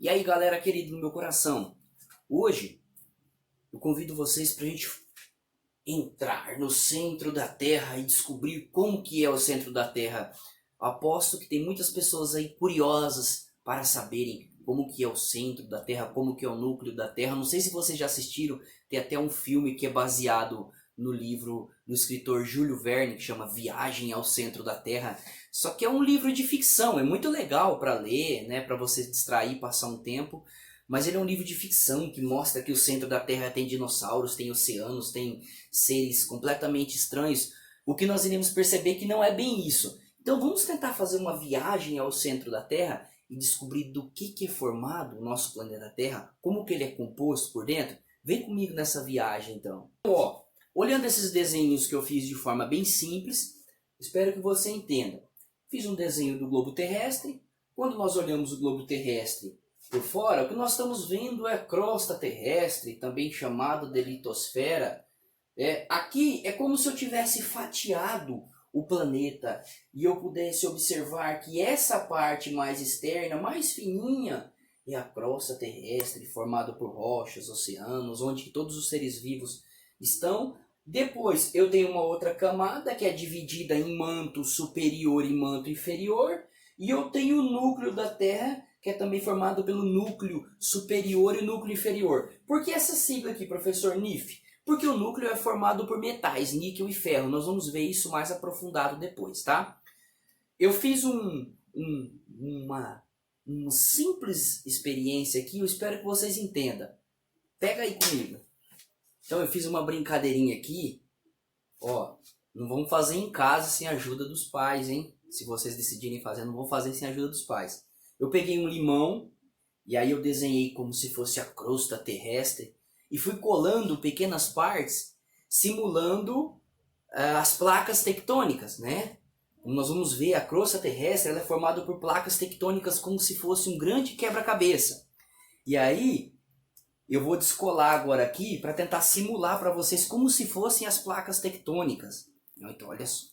E aí, galera querida do meu coração, hoje eu convido vocês para a gente entrar no centro da Terra e descobrir como que é o centro da Terra. Aposto que tem muitas pessoas aí curiosas para saberem como que é o centro da Terra, como que é o núcleo da Terra. Não sei se vocês já assistiram, tem até um filme que é baseado no livro do escritor Júlio Verne, que chama Viagem ao Centro da Terra. Só que é um livro de ficção, é muito legal para ler, né, para você se distrair, passar um tempo. Mas ele é um livro de ficção que mostra que o centro da Terra tem dinossauros, tem oceanos, tem seres completamente estranhos. O que nós iremos perceber que não é bem isso. Então vamos tentar fazer uma viagem ao centro da Terra e descobrir do que é formado o nosso planeta Terra, como que ele é composto por dentro. Vem comigo nessa viagem então. Ó, olhando esses desenhos que eu fiz de forma bem simples, espero que você entenda. Fiz um desenho do globo terrestre. Quando nós olhamos o globo terrestre por fora, o que nós estamos vendo é a crosta terrestre, também chamada de litosfera. Aqui é como se eu tivesse fatiado o planeta e eu pudesse observar que essa parte mais externa, mais fininha, é a crosta terrestre, formada por rochas, oceanos, onde todos os seres vivos estão. Depois eu tenho uma outra camada que é dividida em manto superior e manto inferior. E eu tenho o núcleo da Terra, que é também formado pelo núcleo superior e núcleo inferior. Por que essa sigla aqui, professor NIF? Porque o núcleo é formado por metais, níquel e ferro. Nós vamos ver isso mais aprofundado depois, tá? Eu fiz uma simples experiência aqui, eu espero que vocês entendam. Pega aí comigo. Então eu fiz uma brincadeirinha aqui. Ó, não vamos fazer em casa sem a ajuda dos pais, hein? Se vocês decidirem fazer, não vão fazer sem a ajuda dos pais. Eu peguei um limão e aí eu desenhei como se fosse a crosta terrestre e fui colando pequenas partes, simulando as placas tectônicas, né? Como nós vamos ver, a crosta terrestre ela é formada por placas tectônicas como se fosse um grande quebra-cabeça. E aí eu vou descolar agora aqui para tentar simular para vocês como se fossem as placas tectônicas. Então, olha só.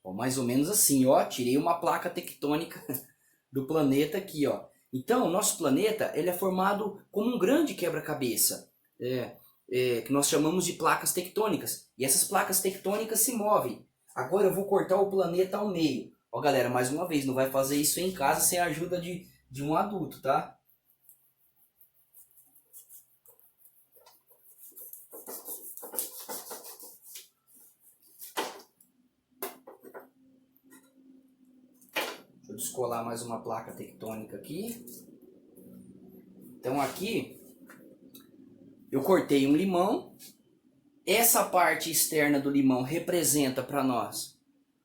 Ó, mais ou menos assim, ó. Tirei uma placa tectônica do planeta aqui, ó. Então, o nosso planeta ele é formado como um grande quebra-cabeça, que nós chamamos de placas tectônicas. E essas placas tectônicas se movem. Agora eu vou cortar o planeta ao meio. Ó, galera, mais uma vez, não vai fazer isso em casa sem a ajuda de um adulto, tá? Deixa eu descolar mais uma placa tectônica aqui. Então aqui eu cortei um limão. Essa parte externa do limão representa para nós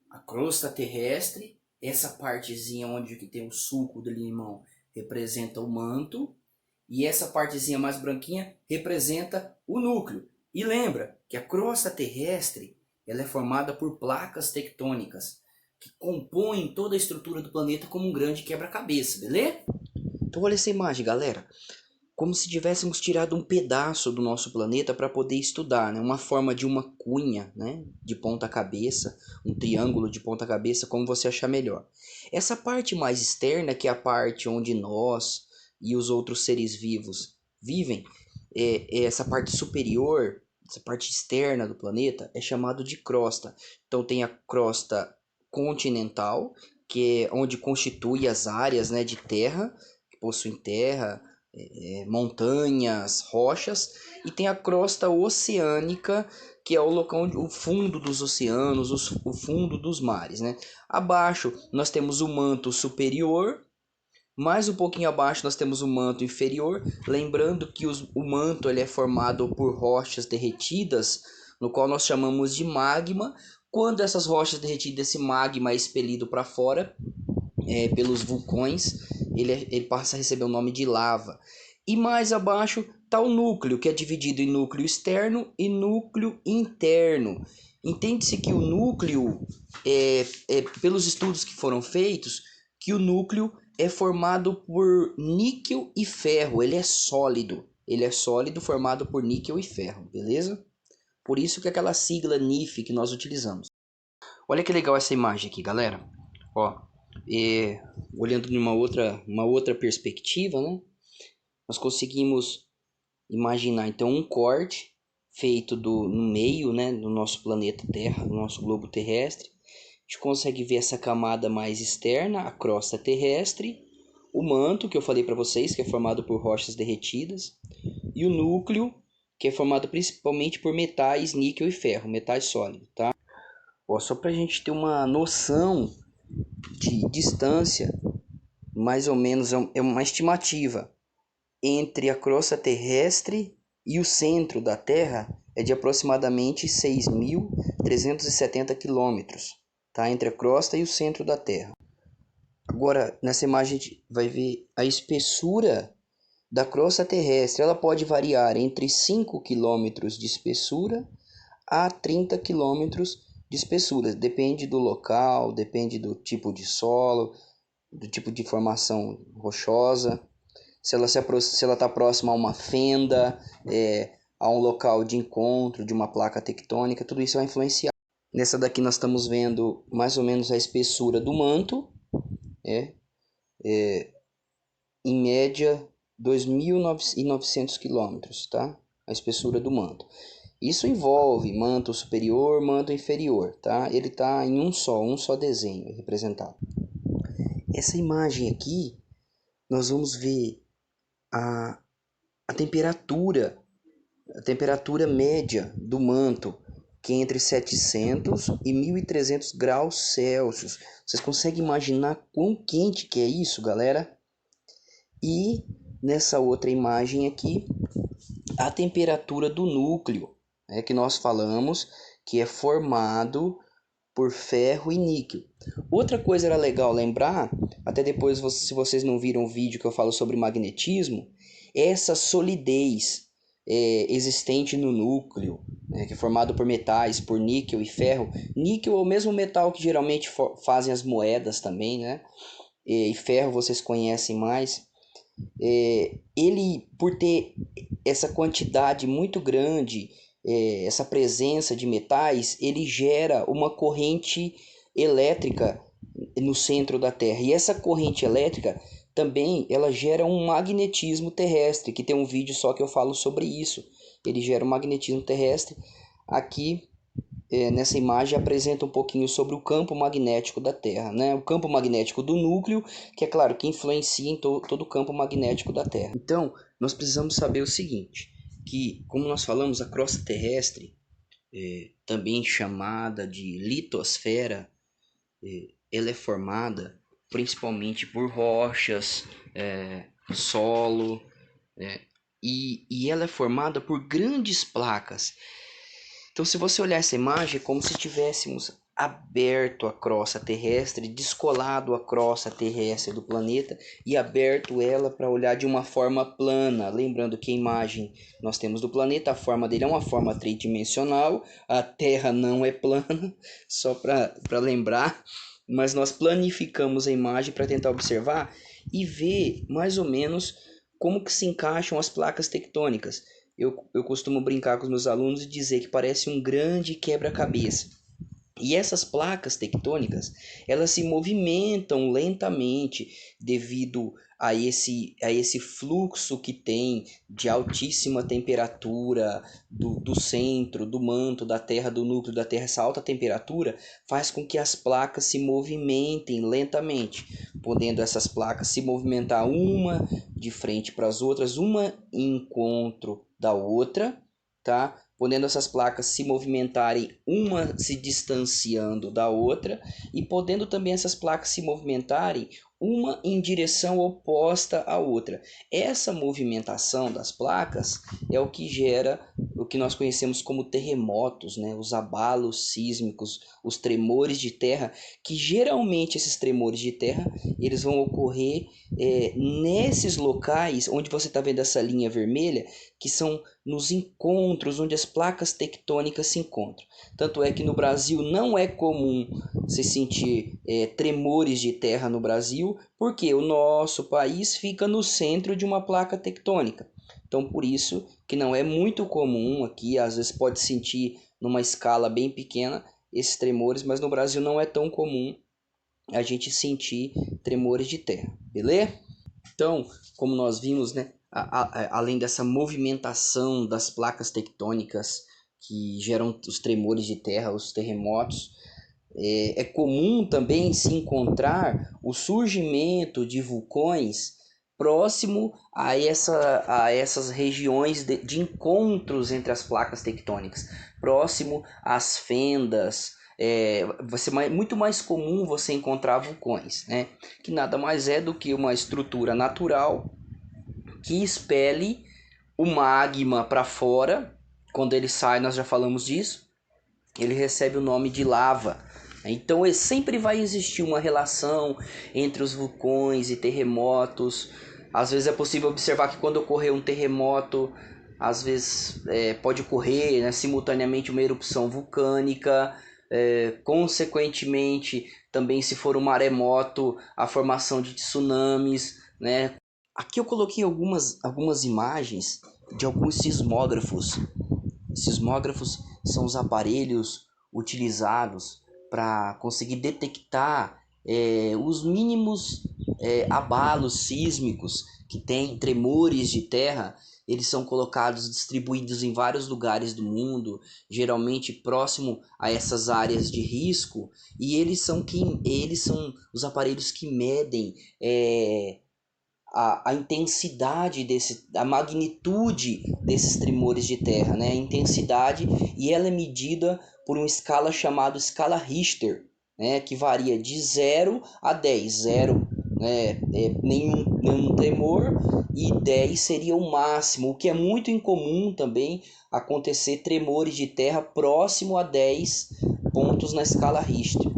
a crosta terrestre. Essa partezinha onde que tem o suco do limão representa o manto. E essa partezinha mais branquinha representa o núcleo. E lembra que a crosta terrestre ela é formada por placas tectônicas que compõem toda a estrutura do planeta como um grande quebra-cabeça, beleza? Então olha essa imagem, galera. Como se tivéssemos tirado um pedaço do nosso planeta para poder estudar, né? Uma forma de uma cunha, né? De ponta cabeça, um triângulo de ponta cabeça, como você achar melhor. Essa parte mais externa, que é a parte onde nós e os outros seres vivos vivem, essa parte superior, essa parte externa do planeta, é chamado de crosta. Então tem a crosta continental, que é onde constitui as áreas, né, de terra, que possuem terra, montanhas, rochas, e tem a crosta oceânica, que é o local onde, o fundo dos oceanos, o fundo dos mares, né? Abaixo nós temos o manto superior, mais um pouquinho abaixo nós temos o manto inferior, lembrando que o manto ele é formado por rochas derretidas, no qual nós chamamos de magma. Quando essas rochas derretidas, esse magma é expelido para fora, pelos vulcões, ele passa a receber o nome de lava. E mais abaixo está o núcleo, que é dividido em núcleo externo e núcleo interno. Entende-se que o núcleo, pelos estudos que foram feitos, que o núcleo é formado por níquel e ferro. Ele é sólido, formado por níquel e ferro, beleza? Por isso que aquela sigla NIF que nós utilizamos. Olha que legal essa imagem aqui, galera. Ó, olhando de uma outra perspectiva, né, nós conseguimos imaginar então um corte feito no meio, né, do nosso planeta Terra, do nosso globo terrestre. A gente consegue ver essa camada mais externa, a crosta terrestre, o manto que eu falei para vocês, que é formado por rochas derretidas, e o núcleo, que é formado principalmente por metais, níquel e ferro, metais sólidos, tá? Ó, só para a gente ter uma noção de distância, mais ou menos é uma estimativa entre a crosta terrestre e o centro da Terra é de aproximadamente 6.370 quilômetros, tá? Entre a crosta e o centro da Terra. Agora, nessa imagem a gente vai ver a espessura da crosta terrestre. Ela pode variar entre 5 quilômetros de espessura a 30 quilômetros de espessura. Depende do local, depende do tipo de solo, do tipo de formação rochosa. Se ela está próxima a uma fenda, a um local de encontro de uma placa tectônica, tudo isso vai influenciar. Nessa daqui nós estamos vendo mais ou menos a espessura do manto, em média 2.900 quilômetros, tá? A espessura do manto. Isso envolve manto superior, manto inferior, tá? Ele está em um só desenho representado. Essa imagem aqui, nós vamos ver a, a temperatura média do manto, que é entre 700 e 1.300 graus Celsius. Vocês conseguem imaginar quão quente que é isso, galera? E nessa outra imagem aqui, a temperatura do núcleo, que nós falamos que é formado por ferro e níquel. Outra coisa era legal lembrar, até depois se vocês não viram o vídeo que eu falo sobre magnetismo, essa solidez existente no núcleo, que é formado por metais, por níquel e ferro. Níquel é o mesmo metal que geralmente fazem as moedas também, né? E ferro vocês conhecem mais. Ele, por ter essa quantidade muito grande, essa presença de metais, ele gera uma corrente elétrica no centro da Terra. E essa corrente elétrica também ela gera um magnetismo terrestre, que tem um vídeo só que eu falo sobre isso. Ele gera um magnetismo terrestre. Aqui nessa imagem apresenta um pouquinho sobre o campo magnético da Terra, né? O campo magnético do núcleo, que é claro que influencia em todo o campo magnético da Terra. Então, nós precisamos saber o seguinte, que como nós falamos, a crosta terrestre, também chamada de litosfera, ela é formada principalmente por rochas, solo, e ela é formada por grandes placas. Então, se você olhar essa imagem, é como se tivéssemos aberto a crosta terrestre, descolado a crosta terrestre do planeta e aberto ela para olhar de uma forma plana. Lembrando que a imagem nós temos do planeta, a forma dele é uma forma tridimensional, a Terra não é plana, só para lembrar, mas nós planificamos a imagem para tentar observar e ver mais ou menos como que se encaixam as placas tectônicas. Eu costumo brincar com os meus alunos e dizer que parece um grande quebra-cabeça. E essas placas tectônicas, elas se movimentam lentamente devido a esse fluxo que tem de altíssima temperatura do centro, do manto da Terra, do núcleo da Terra. Essa alta temperatura faz com que as placas se movimentem lentamente, podendo essas placas se movimentar uma de frente para as outras, uma em encontro da outra, tá? Podendo essas placas se movimentarem, uma se distanciando da outra, e podendo também essas placas se movimentarem uma em direção oposta à outra. Essa movimentação das placas é o que gera o que nós conhecemos como terremotos, né? Os abalos sísmicos, os tremores de terra, que geralmente esses tremores de terra eles vão ocorrer nesses locais onde você está vendo essa linha vermelha, que são nos encontros onde as placas tectônicas se encontram. Tanto é que no Brasil não é comum se sentir tremores de terra no Brasil, porque o nosso país fica no centro de uma placa tectônica. Então, por isso que não é muito comum aqui, às vezes pode sentir numa escala bem pequena esses tremores, mas no Brasil não é tão comum a gente sentir tremores de terra, beleza? Então, como nós vimos, né, além dessa movimentação das placas tectônicas que geram os tremores de terra, os terremotos, é comum também se encontrar o surgimento de vulcões próximo a essas regiões de encontros entre as placas tectônicas, próximo às fendas. Vai ser muito mais comum você encontrar vulcões, né? Que nada mais é do que uma estrutura natural que expele o magma para fora. Quando ele sai, nós já falamos disso, ele recebe o nome de lava. Então sempre vai existir uma relação entre os vulcões e terremotos. Às vezes é possível observar que quando ocorrer um terremoto, às vezes pode ocorrer, né, simultaneamente uma erupção vulcânica. Consequentemente, também se for um maremoto, a formação de tsunamis, né? Aqui eu coloquei algumas imagens de alguns sismógrafos. Sismógrafos são os aparelhos utilizados para conseguir detectar os mínimos abalos sísmicos que tem, tremores de terra. Eles são colocados, distribuídos em vários lugares do mundo, geralmente próximo a essas áreas de risco, e eles são os aparelhos que medem a intensidade a magnitude desses tremores de terra, né? A intensidade, e ela é medida por uma escala chamada escala Richter, né? Que varia de 0 a 10. 0, né, nenhum tremor, e 10 seria o máximo, o que é muito incomum também acontecer tremores de terra próximo a 10 pontos na escala Richter.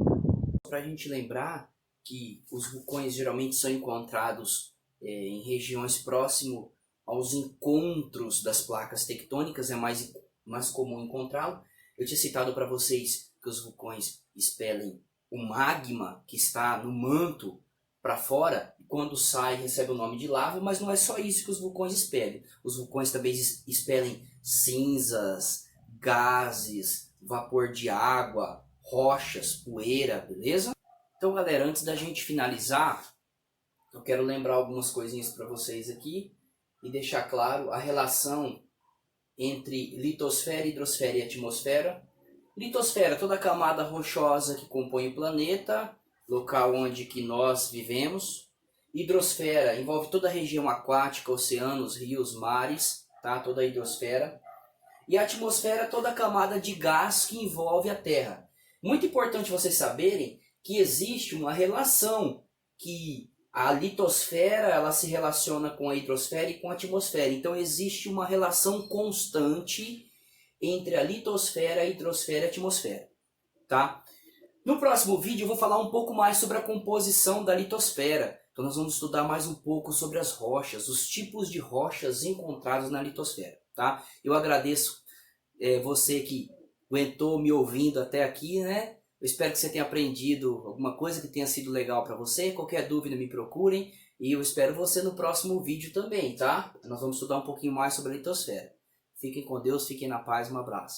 Para a gente lembrar que os vulcões geralmente são encontrados em regiões próximo aos encontros das placas tectônicas, é mais comum encontrá-lo. Eu tinha citado para vocês que os vulcões expelem o magma que está no manto para fora, e quando sai recebe o nome de lava, mas não é só isso que os vulcões expelem. Os vulcões também expelem cinzas, gases, vapor de água, rochas, poeira, beleza? Então, galera, antes da gente finalizar, eu quero lembrar algumas coisinhas para vocês aqui e deixar claro a relação entre litosfera, hidrosfera e atmosfera. Litosfera, toda a camada rochosa que compõe o planeta, local onde que nós vivemos. Hidrosfera envolve toda a região aquática, oceanos, rios, mares, tá? Toda a hidrosfera. E a atmosfera, toda a camada de gás que envolve a Terra. Muito importante vocês saberem que existe uma relação, que a litosfera ela se relaciona com a hidrosfera e com a atmosfera. Então existe uma relação constante entre a litosfera, a hidrosfera e a atmosfera. Tá? No próximo vídeo eu vou falar um pouco mais sobre a composição da litosfera. Então nós vamos estudar mais um pouco sobre as rochas, os tipos de rochas encontrados na litosfera. Tá? Eu agradeço você que aguentou me ouvindo até aqui, né? Eu espero que você tenha aprendido alguma coisa que tenha sido legal para você. Qualquer dúvida me procurem e eu espero você no próximo vídeo também, tá? Nós vamos estudar um pouquinho mais sobre a litosfera. Fiquem com Deus, fiquem na paz, um abraço.